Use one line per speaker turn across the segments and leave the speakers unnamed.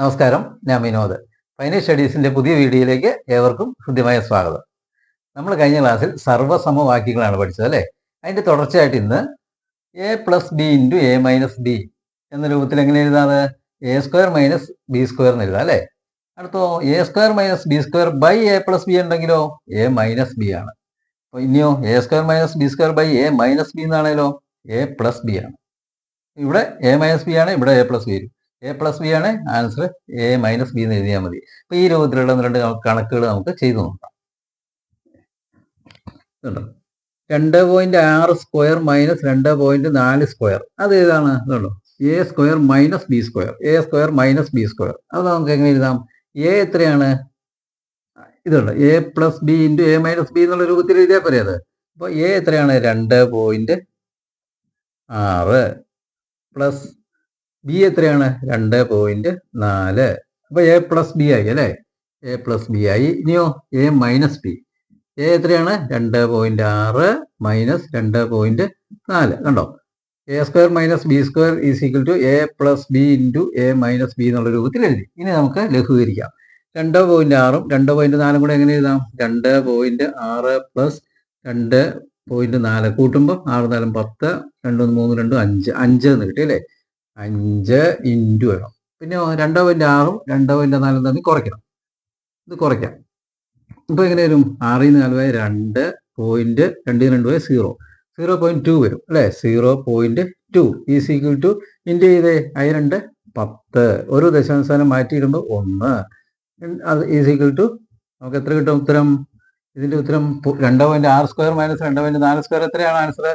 നമസ്കാരം, ഞാൻ വിനോദ്. ഫൈനൽ സ്റ്റഡീസിന്റെ പുതിയ വീഡിയോയിലേക്ക് ഏവർക്കും ഹൃദ്യമായ സ്വാഗതം. നമ്മൾ കഴിഞ്ഞ ക്ലാസ്സിൽ സർവ്വസമവാക്യങ്ങളാണ് പഠിച്ചത് അല്ലേ? അതിന്റെ തുടർച്ചയായിട്ട് ഇന്ന് A plus B into A minus B എന്ന രൂപത്തിൽ എങ്ങനെ എഴുതാതെ A square minus B square എന്ന് എഴുതാം അല്ലേ? അടുത്തോ A square minus B square by A plus B ഉണ്ടെങ്കിലോ എ മൈനസ് ബി ആണ്. അപ്പോൾ ഇനിയോ A square minus B square by A minus B എന്നാണേലോ എ പ്ലസ് ബി ആണ്. ഇവിടെ എ മൈനസ് ബി ആണ്, ഇവിടെ എ പ്ലസ് ബി വരും. എ പ്ലസ് ബി ആണ് ആൻസർ, എ മൈനസ് ബി എന്ന് എഴുതിയാൽ മതി. അപ്പൊ ഈ രൂപത്തിലുള്ള രണ്ട് കണക്കുകൾ നമുക്ക് ചെയ്തു നോക്കാം. 2.6 സ്ക്വയർ മൈനസ് 2.4 സ്ക്വയർ അത് ഏതാണ്? ഇതുണ്ടോ, A square minus B square, A square minus B square. അത് നമുക്ക് എങ്ങനെ എഴുതാം? എ എത്രയാണ്? ഇതുണ്ട്, A plus B into A minus b എന്നുള്ള രൂപത്തിൽ എഴുതിയാൽ പോരെ അത്. അപ്പൊ എ എത്രയാണ്? 2.6 പ്ലസ് ബി എത്രയാണ്? 2.4. അപ്പൊ എ പ്ലസ് ബി ആയി അല്ലേ? എ പ്ലസ് ബി ആയി. ഇനിയോ എ മൈനസ് ബി, എ എത്രയാണ്? 2.6 മൈനസ് 2.4. കണ്ടോ, a square minus B square is equal to a plus B into A minus b എന്നുള്ള രൂപത്തിൽ എഴുതി. ഇനി നമുക്ക് ലഘൂകരിക്കാം. 2.6ഉം 2.4ഉം കൂടെ എങ്ങനെ എഴുതാം? 2.6 പ്ലസ് 2.4 കൂട്ടുമ്പോൾ 6 4 10, 2 3 2 5, 5 എന്ന് കിട്ടി അല്ലേ? 5 ഇൻറ്റു വേണം. പിന്നെ 2.6ഉം 2.4ഉം തമ്മിൽ കുറയ്ക്കണം. ഇത് കുറയ്ക്കാം. ഇപ്പൊ എങ്ങനെ വരും? 6 4 2 2 0, 0.2 വരും അല്ലെ? 0.2 ഈസ് ഈക്വൽ ടു ഇൻറ്റു ചെയ്തേ I 2 10, ഒരു ദശാംശം മാറ്റിയിടുമ്പോൾ 1, അത് ഈസ് ഈക്വൽ ടു നമുക്ക് എത്ര കിട്ടും ഉത്തരം? ഇതിന്റെ ഉത്തരം 2.6 സ്ക്വയർ മൈനസ് 2.4 സ്ക്വയർ എത്രയാണ് ആൻസർ?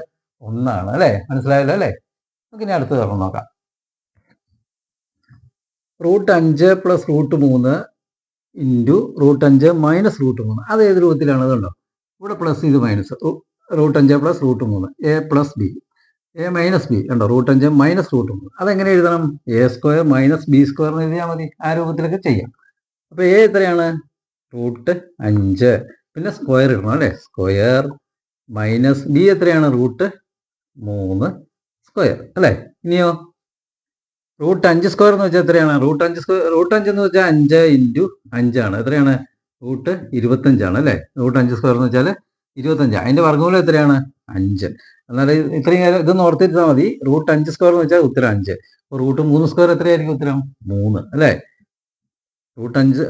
1 ആണ് അല്ലെ? മനസ്സിലായല്ലോ അല്ലേ? നമുക്ക് ഇനി അടുത്ത് തുറന്ന് നോക്കാം. √5 പ്ലസ് √3 ഇൻറ്റു √5 മൈനസ് √3 അത് ഏത് രൂപത്തിലാണ്? അതുണ്ടോ, ഇവിടെ പ്ലസ് ഇത് minus, √5 plus √3 A plus B, A minus B കണ്ടോ, √5 മൈനസ് √3 അതെങ്ങനെ എഴുതണം? A square minus B square എന്ന് എഴുതിയാൽ മതി. ആ രൂപത്തിലൊക്കെ ചെയ്യാം. അപ്പൊ എ എത്രയാണ്? √5, പിന്നെ സ്ക്വയർ ഇടണം അല്ലെ? സ്ക്വയർ മൈനസ് ബി എത്രയാണ്? √3 സ്ക്വയർ അല്ലെ? ഇനിയോ √5 സ്ക്വയർ എന്ന് വെച്ചാൽ എത്രയാണ്? √5 എന്ന് വെച്ചാൽ 5 ഇൻറ്റു 5 ആണ്. എത്രയാണ്? √25 അല്ലേ? √5 സ്ക്വയർ എന്ന് വെച്ചാൽ 25. അതിന്റെ വർഗ്ഗമൂലം എത്രയാണ്? 5. എന്നാൽ ഇത്രയും കാര്യം ഇതൊന്ന് ഓർത്തിരുന്നാൽ മതി. √5 സ്ക്വയർ എന്ന് വെച്ചാൽ ഉത്തരം 5. അപ്പോൾ √3 സ്ക്വയർ എത്രയായിരിക്കും ഉത്തരം? 3 അല്ലേ? √5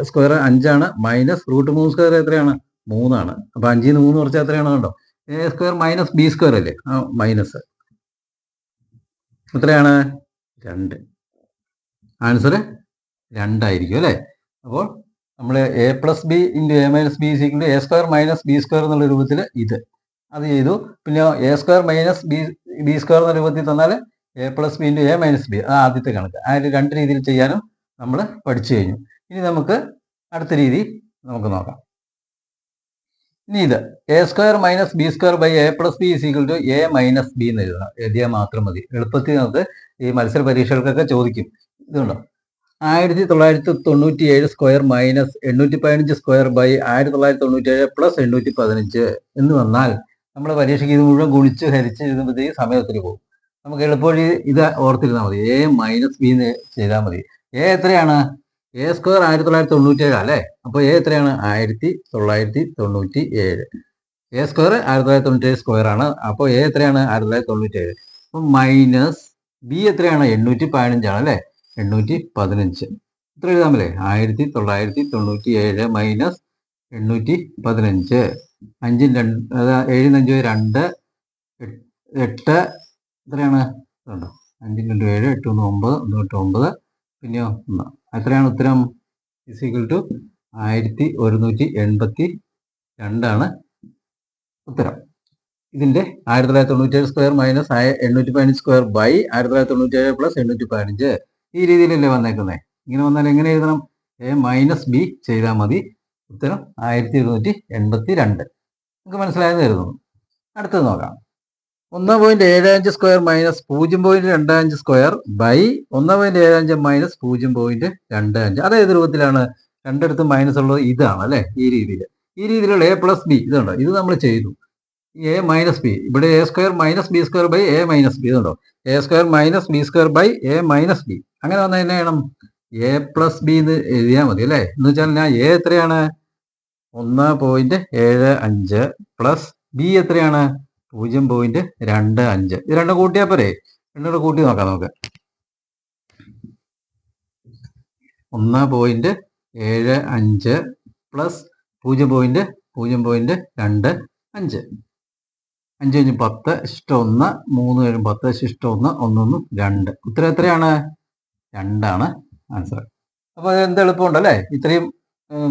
സ്ക്വയർ 5 ആണ്, മൈനസ് √3 സ്ക്വയർ എത്രയാണ്? 3 ആണ്. അപ്പൊ 5 3 കുറച്ചാൽ എത്രയാണ്? കണ്ടോ, a square minus B square അല്ലേ? മൈനസ് എത്രയാണ്? 2. ആൻസർ 2 ആയിരിക്കും അല്ലേ? അപ്പോൾ നമ്മൾ a plus B into A minus b is equal to a square minus B square എന്നുള്ള രൂപത്തിൽ അത് ചെയ്തു. പിന്നെ a square minus B square എന്ന രൂപത്തിൽ തന്നാൽ a plus B into A minus b, അത് ആദ്യത്തെ കണക്ക്. അതിൽ 2 രീതിയിൽ ചെയ്യാനും നമ്മൾ പഠിച്ചു കഴിഞ്ഞു. ഇനി നമുക്ക് അടുത്ത രീതി നമുക്ക് നോക്കാം. ഇനി ഇത് a square minus B square by A plus b is equal to a minus b എന്ന് എഴുതിയാൽ മാത്രം മതി. എളുപ്പത്തിൽ നമുക്ക് ഈ മത്സര പരീക്ഷകൾക്കൊക്കെ ചോദിക്കും. ഇതുണ്ടോ, 1997 square minus 815 square by 1997 plus 815 എന്ന് വന്നാൽ നമ്മൾ പരീക്ഷയ്ക്ക് ഇത് മുഴുവൻ ഗുണിച്ച് ഹരിച്ച് എഴുതുമ്പോഴത്തേക്ക് സമയത്തിൽ പോകും. നമുക്ക് എളുപ്പവഴി ഇത് ഓർത്തിരുന്നാൽ മതി. എ മൈനസ് ബി എന്ന് ചെയ്താൽ മതി. എ എത്രയാണ്? എ സ്ക്വയർ 1997 അല്ലേ? അപ്പോൾ എ എത്രയാണ്? 1997. എ സ്ക്വയർ 1997 സ്ക്വയർ ആണ്. അപ്പോൾ എ എത്രയാണ്? 1997. അപ്പം മൈനസ് ബി എത്രയാണ്? 815 ആണ് അല്ലേ? 815 ഇത്ര എഴുതാമല്ലേ? 1997 മൈനസ് 815. 5 2 7 5 2 8 എത്രയാണ്? 5 2 7 8 1 9 1 9 പിന്നെയോ 1. എത്രയാണ് ഉത്തരം? ഇസ് ഈക്വൽ ടു 1182 ആണ് ഉത്തരം. ഇതിന്റെ 1997 square minus 815 square by 1997 plus 815 ഈ രീതിയിലല്ലേ വന്നേക്കുന്നത്. ഇങ്ങനെ വന്നാൽ എങ്ങനെ എഴുതണം? എ മൈനസ് ബി ചെയ്താൽ മതി. ഉത്തരം 1282. നമുക്ക് മനസ്സിലായെന്ന് കരുതുന്നു. അടുത്തത് നോക്കാം. 1.75 square minus 0.25 square by 1.75 minus 0.25 അത് ഏത് രൂപത്തിലാണ്? രണ്ടിടത്തും മൈനസ് ഉള്ളത് ഇതാണ് അല്ലേ? ഈ രീതിയിലുള്ള എ പ്ലസ് ബി ഇതുണ്ടോ, ഇത് നമ്മൾ ചെയ്തു. എ മൈനസ് ബി, ഇവിടെ A square minus B square by A minus B ഇതുണ്ടോ, A square minus B square by A minus B. അങ്ങനെ വന്നാൽ എന്നെ ചെയ്യണം? എ പ്ലസ് ബി എന്ന് എഴുതിയാൽ മതി അല്ലേ? എന്ന് വെച്ചാൽ ഞാൻ എ എത്രയാണ് 1.75 പ്ലസ് ബി എത്രയാണ് 0.25. ഇത് രണ്ടും കൂട്ടിയാൽ പോരെ? രണ്ടും കൂട്ടി നോക്കാം നമുക്ക്. 1.75 പ്ലസ് 0.25. 5 കഴിഞ്ഞ് 10 ഇഷ്ടം 1, 3 കഴിഞ്ഞ് 10 ഇഷ്ടം 1, 1 2. ഉത്തരം എത്രയാണ്? 2 ആണ് ആൻസർ. അപ്പോൾ എന്ത് എളുപ്പമുണ്ടല്ലേ? ഇത്രയും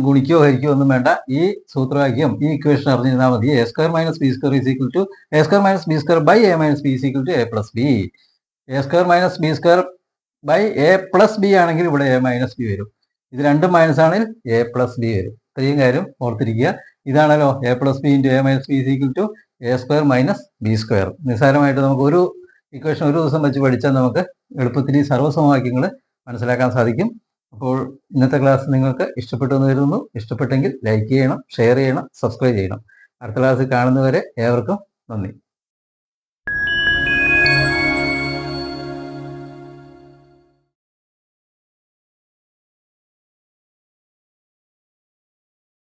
ഗുണിക്കോ ഹരിക്കോ ഒന്നും വേണ്ട. ഈ സൂത്രവാക്യം, ഈ ഇക്വേഷൻ അറിഞ്ഞിരുന്നാൽ മതി. a square minus B square is equal to a square minus B square by a minus b is equal to a plus b. a square minus B square by a plus b ആണെങ്കിൽ ഇവിടെ a minus B വരും. ഇത് രണ്ടും minus ആണെങ്കിൽ a plus B വരും. ഇത്രയും കാര്യം ഓർത്തിരിക്കുക. ഇതാണല്ലോ a plus B into a minus b is equal to a square minus B square. നിസ്സാരമായിട്ട് നമുക്ക് ഒരു ഇക്വേഷൻ ഒരു ദിവസം വെച്ച് പഠിച്ചാൽ നമുക്ക് എളുപ്പത്തിൽ ഈ സർവ്വസമവാക്യങ്ങൾ മനസ്സിലാക്കാൻ സാധിക്കും. അപ്പോൾ ഇന്നത്തെ ക്ലാസ് നിങ്ങൾക്ക് ഇഷ്ടപ്പെട്ടു എന്ന് കരുതുന്നു. ഇഷ്ടപ്പെട്ടെങ്കിൽ ലൈക്ക് ചെയ്യണം, ഷെയർ ചെയ്യണം, സബ്സ്ക്രൈബ് ചെയ്യണം. അടുത്ത ക്ലാസ്സിൽ കാണുന്നവരെ ഏവർക്കും നന്ദി.